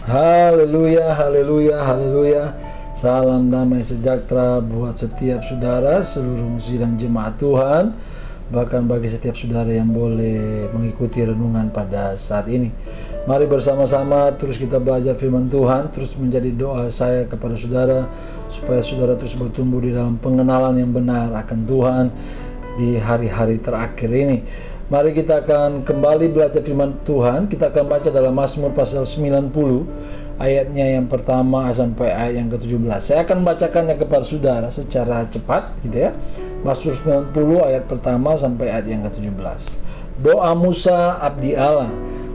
Haleluya, haleluya, haleluya. Salam damai sejahtera buat setiap saudara, seluruh sidang jemaat Tuhan, bahkan bagi setiap saudara yang boleh mengikuti renungan pada saat ini. Mari bersama-sama terus kita belajar firman Tuhan. Terus menjadi doa saya kepada saudara, supaya saudara terus bertumbuh di dalam pengenalan yang benar akan Tuhan di hari-hari terakhir ini. Mari kita akan kembali belajar firman Tuhan. Kita akan baca dalam Mazmur pasal 90, ayatnya yang pertama sampai ayat yang ke-17. Saya akan bacakannya kepada saudara secara cepat gitu ya. Mazmur 90 ayat pertama sampai ayat yang ke-17. Doa Musa abdi Allah.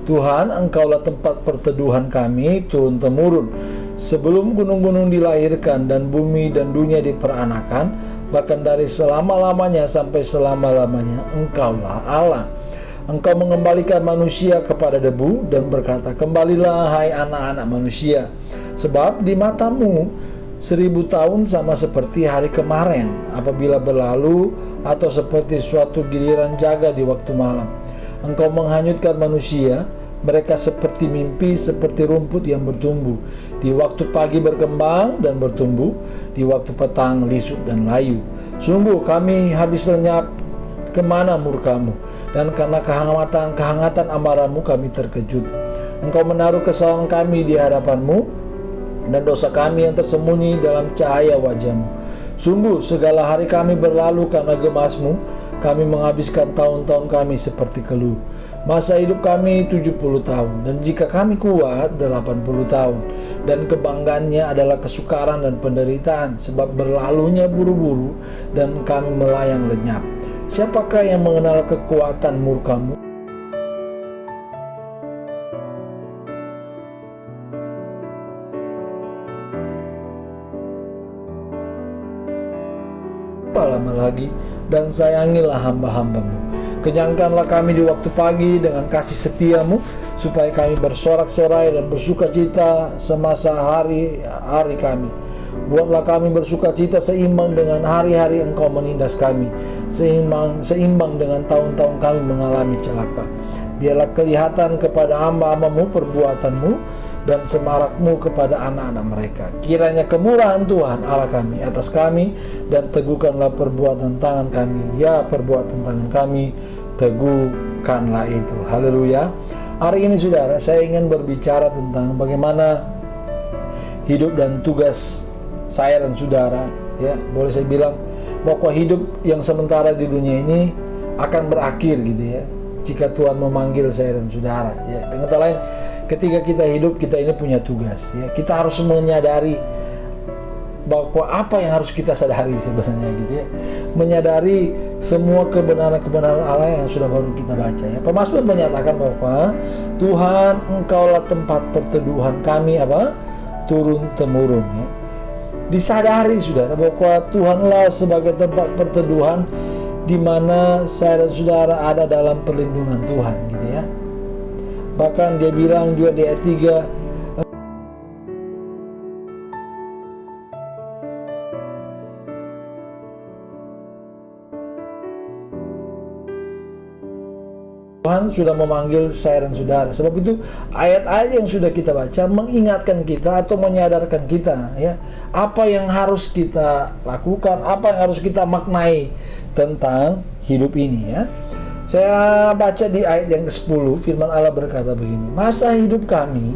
Tuhan, Engkaulah tempat perteduhan kami turun-temurun. Sebelum gunung-gunung dilahirkan dan bumi dan dunia diperanakan, bahkan dari selama-lamanya sampai selama-lamanya, Engkaulah Allah. Engkau mengembalikan manusia kepada debu dan berkata, kembalilah hai anak-anak manusia, sebab di matamu 1000 tahun sama seperti hari kemarin apabila berlalu, atau seperti suatu giliran jaga di waktu malam. Engkau menghanyutkan manusia, mereka seperti mimpi, seperti rumput yang bertumbuh. Di waktu pagi berkembang dan bertumbuh, di waktu petang lisut dan layu. Sungguh kami habis lenyap kemana murkamu, dan karena kehangatan amarahmu kami terkejut. Engkau menaruh kesalahan kami di hadapanmu, dan dosa kami yang tersembunyi dalam cahaya wajahmu. Sungguh segala hari kami berlalu karena gemasmu, kami menghabiskan tahun-tahun kami seperti keluh. Masa hidup kami 70 tahun, dan jika kami kuat 80 tahun. Dan kebanggaannya adalah kesukaran dan penderitaan, sebab berlalunya buru-buru dan kami melayang lenyap. Siapakah yang mengenal kekuatan murkamu? Lama lagi, dan sayangilah hamba-hambamu. Kenyangkanlah kami di waktu pagi dengan kasih setiamu, supaya kami bersorak-sorai dan bersuka cita semasa hari-hari kami. Buatlah kami bersuka cita seimbang dengan hari-hari Engkau menindas kami, seimbang dengan tahun-tahun kami mengalami celaka. Biarlah kelihatan kepada hamba-hambamu perbuatanmu, dan semarakmu kepada anak-anak mereka. Kiranya kemurahan Tuhan Allah kami atas kami, dan teguhkanlah perbuatan tangan kami. Ya, perbuatan tangan kami, teguhkanlah itu. Haleluya. Hari ini saudara, saya ingin berbicara tentang bagaimana hidup dan tugas saya dan saudara. Ya, boleh saya bilang bahwa hidup yang sementara di dunia ini akan berakhir gitu ya, jika Tuhan memanggil saya dan saudara. Ya, dengan kata lain, ketika kita hidup, kita ini punya tugas ya. Kita harus menyadari bahwa apa yang harus kita sadari sebenarnya gitu ya. Menyadari semua kebenaran-kebenaran Allah yang sudah baru kita baca ya. Pemazmur menyatakan bahwa Tuhan, Engkaulah tempat perteduhan kami turun-temurun ya. Disadari saudara bahwa Tuhanlah sebagai tempat perteduhan, di mana saya dan saudara ada dalam perlindungan Tuhan gitu ya. Bahkan dia bilang juga di ayat 3, Tuhan sudah memanggil saya dan saudara. Sebab itu ayat-ayat yang sudah kita baca mengingatkan kita atau menyadarkan kita ya, apa yang harus kita lakukan, apa yang harus kita maknai tentang hidup ini ya. Saya baca di ayat yang ke-10, firman Allah berkata begini, masa hidup kami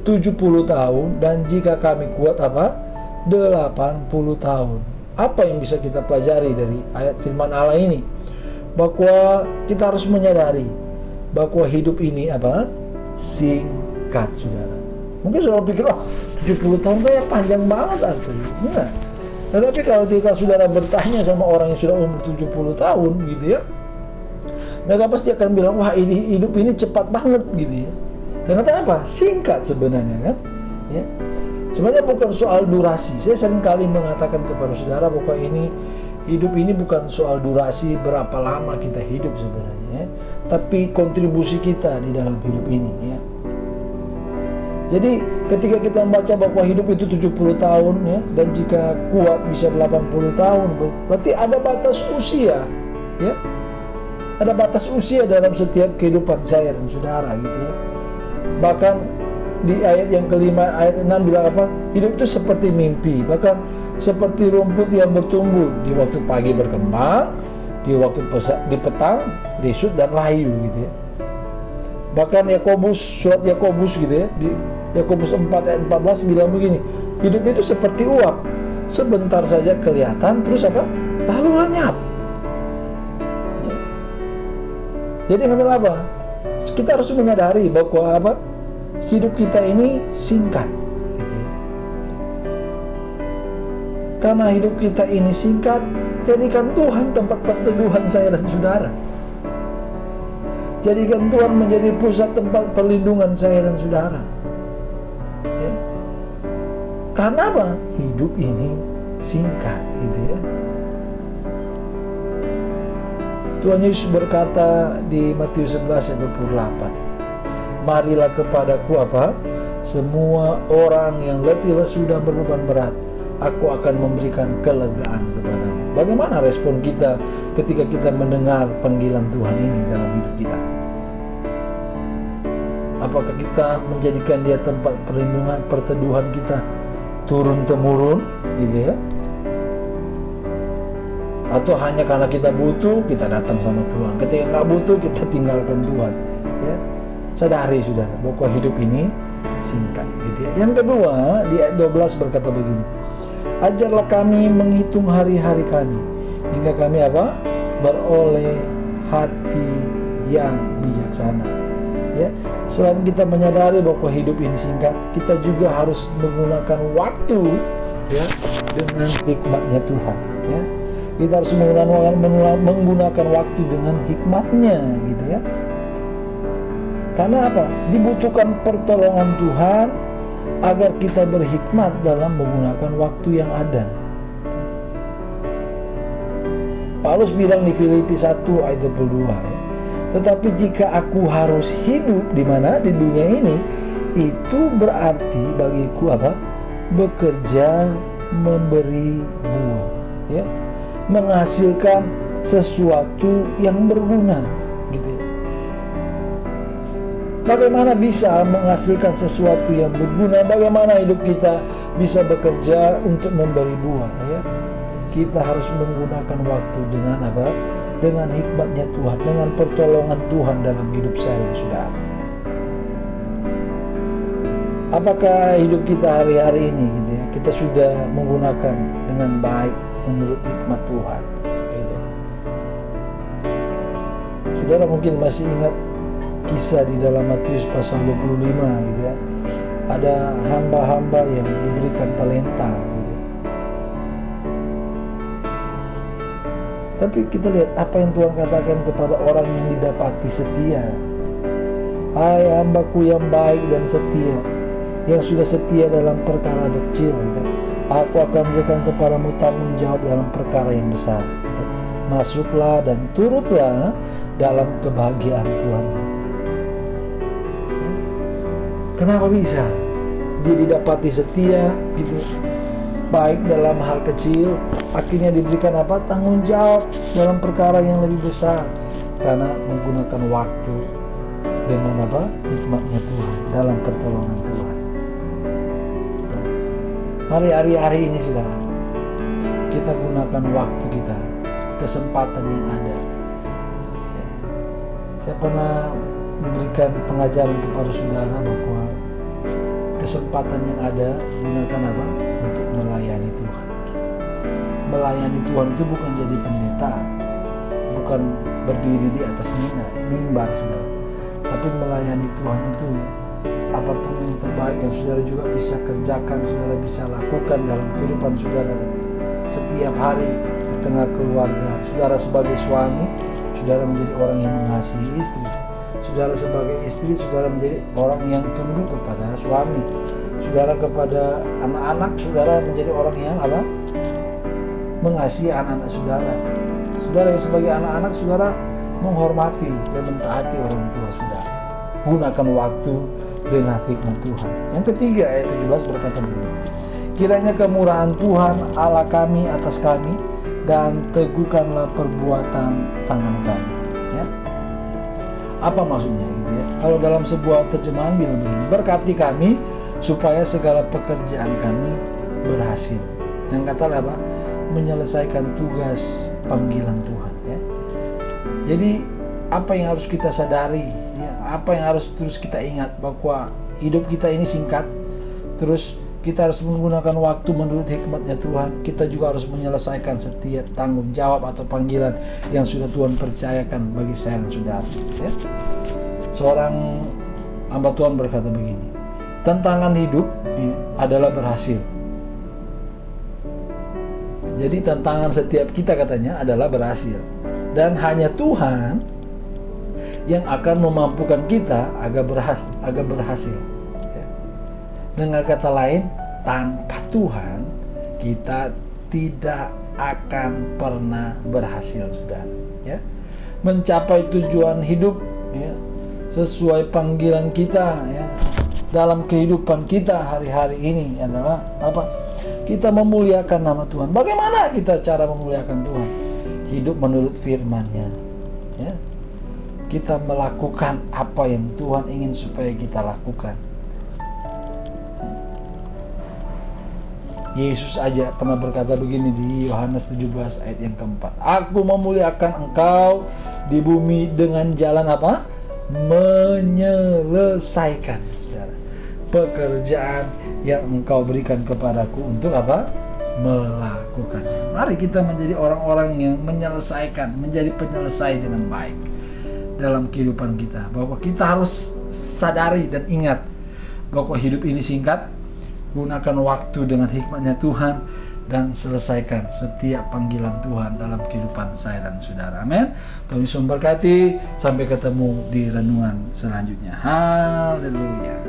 70 tahun, dan jika kami kuat 80 tahun. Apa yang bisa kita pelajari dari ayat firman Allah ini? Bahwa kita harus menyadari bahwa hidup ini singkat saudara. Mungkin saudara pikir, 70 tahun kayak panjang banget artinya. Enggak. Tetapi kalau kita saudara bertanya sama orang yang sudah umur 70 tahun gitu ya, mereka pasti akan bilang, wah ini hidup ini cepat banget gitu ya. Dan katanya apa? Singkat sebenarnya kan ya. Sebenarnya bukan soal durasi. Saya sering kali mengatakan kepada saudara bahwa hidup ini bukan soal durasi berapa lama kita hidup sebenarnya ya. tapi kontribusi kita di dalam hidup ini, ya. Jadi ketika kita membaca bahwa hidup itu 70 tahun, ya, dan jika kuat bisa 80 tahun, berarti ada batas usia, ya. Ada batas usia dalam setiap kehidupan saya dan saudara, gitu, ya. Bahkan di ayat yang kelima, ayat 6 bilang apa? Hidup itu seperti mimpi, bahkan seperti rumput yang bertumbuh, di waktu pagi berkembang, di waktu di petang risut dan layu, gitu, ya. Bahkan Yakobus, surat Yakobus, gitu, ya, di Yakobus 4 ayat 14 bilang begini, hidup itu seperti uap, sebentar saja kelihatan, terus apa? Lalu lenyap. Jadi kenapa? Kita harus menyadari bahwa apa? Hidup kita ini singkat, gitu, ya. Karena hidup kita ini singkat, jadikan Tuhan tempat perteduhan saya dan saudara. Jadikan Tuhan menjadi pusat tempat perlindungan saya dan saudara, ya. Karena apa? Hidup ini singkat, gitu, ya. Tuhan Yesus berkata di Matius 11 ayat 28, marilah kepadaku apa? Semua orang yang letih lesu dan berbeban berat, aku akan memberikan kelegaan kepadamu. Bagaimana respon kita ketika kita mendengar panggilan Tuhan ini dalam hidup kita? Apakah kita menjadikan dia tempat perlindungan, perteduhan kita turun-temurun, gitu, ya? Atau hanya karena kita butuh, kita datang sama Tuhan. Ketika nggak butuh, kita tinggalkan Tuhan, ya. Sadari, saudara, bahwa hidup ini singkat, gitu, ya. Yang kedua, di ayat 12 berkata begini, ajarlah kami menghitung hari-hari kami, hingga kami apa? Beroleh hati yang bijaksana, ya. Selain kita menyadari bahwa hidup ini singkat, kita juga harus menggunakan waktu, ya, dengan hikmatnya Tuhan, ya. Kita harus menggunakan waktu dengan hikmatnya, gitu, ya. Karena apa? Dibutuhkan pertolongan Tuhan agar kita berhikmat dalam menggunakan waktu yang ada. Paulus bilang di Filipi 1 ayat 22, ya. Tetapi jika aku harus hidup di mana? Di dunia ini, itu berarti bagiku apa? Bekerja memberi buah, ya. Menghasilkan sesuatu yang berguna, gitu, ya. Bagaimana bisa menghasilkan sesuatu yang berguna? Bagaimana hidup kita bisa bekerja untuk memberi buah, ya? Kita harus menggunakan waktu dengan apa? Dengan hikmatnya Tuhan, dengan pertolongan Tuhan dalam hidup saya dan saudara. Apakah hidup kita hari-hari ini, gitu, ya, kita sudah menggunakan dengan baik menurut hikmat Tuhan, gitu. Saudara mungkin masih ingat kisah di dalam Matius pasal 25, gitu, ya. Ada hamba-hamba yang diberikan talenta, gitu. Tapi kita lihat apa yang Tuhan katakan kepada orang yang didapati setia. Hai hambaku yang baik dan setia, yang sudah setia dalam perkara kecil, gitu. Aku akan berikan kepadamu tanggung jawab dalam perkara yang besar, gitu. Masuklah dan turutlah dalam kebahagiaan Tuhan. Kenapa bisa? Dia didapati setia, gitu, baik dalam hal kecil, akhirnya diberikan apa? Tanggung jawab dalam perkara yang lebih besar, karena menggunakan waktu dengan apa? Hikmatnya Tuhan, dalam pertolongan Tuhan. Mari hari-hari ini, saudara, kita gunakan waktu kita, kesempatan yang ada, ya. Saya pernah memberikan pengajaran kepada saudara bahwa kesempatan yang ada gunakan apa? Untuk melayani Tuhan. Melayani Tuhan itu bukan jadi pendeta, bukan berdiri di atas mimbar, saudara. Tapi melayani Tuhan itu, ya, apapun yang terbaik yang saudara juga bisa kerjakan, saudara bisa lakukan dalam kehidupan saudara setiap hari di tengah keluarga. Saudara sebagai suami, saudara menjadi orang yang mengasihi istri. Saudara sebagai istri, saudara menjadi orang yang tunduk kepada suami. Saudara kepada anak-anak, saudara menjadi orang yang apa? Mengasihi anak-anak saudara. Saudara yang sebagai anak-anak, saudara menghormati dan mentaati orang tua saudara. Gunakan waktu dengan hikmat Tuhan. Yang ketiga, ayat 17 berkata begini, kiranya kemurahan Tuhan Allah kami atas kami, dan teguhkanlah perbuatan tangan kami. Ya. Apa maksudnya gitu ya? Kalau dalam sebuah terjemahan bilang begini, berkati kami supaya segala pekerjaan kami berhasil. Dan kata apa? Menyelesaikan tugas panggilan Tuhan. Ya. Jadi apa yang harus kita sadari? Ya, apa yang harus terus kita ingat, bahwa hidup kita ini singkat. Terus kita harus menggunakan waktu menurut hikmatnya Tuhan. Kita juga harus menyelesaikan setiap tanggung jawab atau panggilan yang sudah Tuhan percayakan bagi saya dan saudara. Ya. Seorang hamba Tuhan berkata begini, tantangan hidup adalah berhasil. Jadi tantangan setiap kita katanya adalah berhasil. Dan hanya Tuhan yang akan memampukan kita agar berhasil. Ya. Dengan kata lain, tanpa Tuhan kita tidak akan pernah berhasil, saudara. Ya. Mencapai tujuan hidup, ya, sesuai panggilan kita, ya, dalam kehidupan kita hari-hari ini adalah apa? Kita memuliakan nama Tuhan. Bagaimana kita cara memuliakan Tuhan? Hidup menurut firman-Nya. Ya. Kita melakukan apa yang Tuhan ingin supaya kita lakukan. Yesus aja pernah berkata begini di Yohanes 17 ayat yang keempat. Aku memuliakan engkau di bumi dengan jalan apa? Menyelesaikan pekerjaan yang engkau berikan kepadaku untuk apa? Melakukan. Mari kita menjadi orang-orang yang menyelesaikan, menjadi penyelesai dengan baik dalam kehidupan kita. Bahwa kita harus sadari dan ingat bahwa hidup ini singkat. Gunakan waktu dengan hikmatnya Tuhan dan selesaikan setiap panggilan Tuhan dalam kehidupan saya dan saudara. Amin. Tuhan Yesus memberkati. Sampai ketemu di renungan selanjutnya. Haleluya.